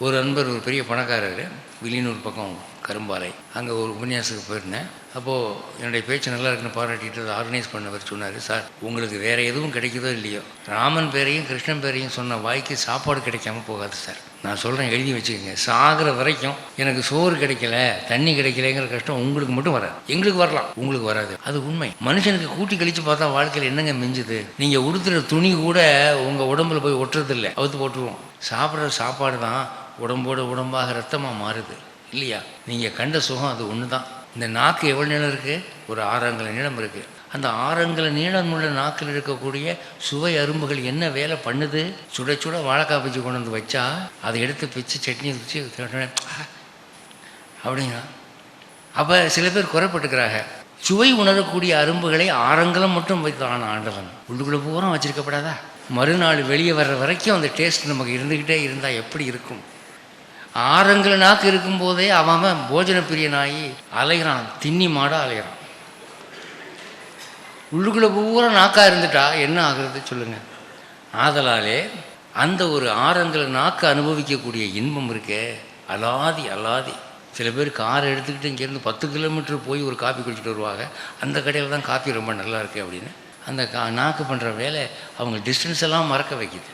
ஒரு நண்பர் ஒரு பெரிய பணக்காரர், வில்லியனூர் பக்கம் கரும்பாலை, அங்கே ஒரு உபன்யாசத்துக்கு போயிருந்தேன். அப்போது என்னுடைய பேச்சு நல்லா இருக்குன்னு பாராட்டிட்டு அதை ஆர்கனைஸ் பண்ணவர் சொன்னார், சார் உங்களுக்கு வேறு எதுவும் கிடைக்குதோ இல்லையோ, ராமன் பேரையும் கிருஷ்ணன் பேரையும் சொன்ன வாய்க்கு சாப்பாடு கிடைக்காம போகாது சார். நான் சொல்கிறேன், எழுதி வச்சுக்கோங்க. சாகிற வரைக்கும் எனக்கு சோறு கிடைக்கல, தண்ணி கிடைக்கலங்கிற கஷ்டம் உங்களுக்கு மட்டும் வராது, எங்களுக்கு வரலாம், உங்களுக்கு வராது. அது உண்மை. மனுஷனுக்கு கூட்டி கழித்து பார்த்தா வாழ்க்கையில் என்னங்க மிஞ்சுது? நீங்கள் உடுத்துகிற துணி கூட உங்கள் உடம்புல போய் ஒட்டுறதில்லை, அவுத்து போட்டுருவோம். சாப்பிட்ற சாப்பாடு தான் உடம்போடு உடம்பாக ரத்தமாக மாறுது இல்லையா? நீங்கள் கண்ட சுகம் அது ஒன்று தான். இந்த நாக்கு எவ்வளோ நீளம் இருக்குது? ஒரு 6 அங்குல நீளம் இருக்குது. அந்த 6 அங்குல நீளம் உள்ள நாக்கில் இருக்கக்கூடிய சுவை அரும்புகள் என்ன வேலை பண்ணுது? சுட சுட வாழைக்காய் பஜ்ஜி கொண்டு வந்து வச்சா அதை எடுத்து பிச்சு சட்னி வச்சு அப்படிங்க. அப்போ சில பேர் குறைப்பட்டுக்கிறாங்க. சுவை உணரக்கூடிய அரும்புகளை 6 அங்குலம் மட்டும் வைத்தான் ஆண்டவன். உள்ளுக்குள்ளே பூரா வச்சிருக்கப்படாதா? மறுநாள் வெளியே வர்ற வரைக்கும் அந்த டேஸ்ட் நமக்கு இருந்துக்கிட்டே இருந்தால் எப்படி இருக்கும்? 6 அங்குல நாக்கு இருக்கும்போதே அவன் போஜன பிரியனாகி அலைகிறான், தின்னி மாடாக அலைகிறான். உள்ளுக்குள்ளே பூரா நாக்காக இருந்துட்டா என்ன ஆகுறது சொல்லுங்கள்? ஆதலாலே அந்த ஒரு 6 அங்குல நாக்கு அனுபவிக்கக்கூடிய இன்பம் இருக்கே, அலாதி அலாதி. சில பேர் காரை எடுத்துக்கிட்டு இங்கேருந்து 10 கிலோமீட்டர் போய் ஒரு காப்பி குடிச்சிட்டு வருவாங்க. அந்த கடையில் தான் காப்பி ரொம்ப நல்லா இருக்குது அப்படின்னு. அந்த நாக்கு பண்ணுற வேலை அவங்க டிஸ்டன்ஸ் எல்லாம் மறக்க வைக்குது.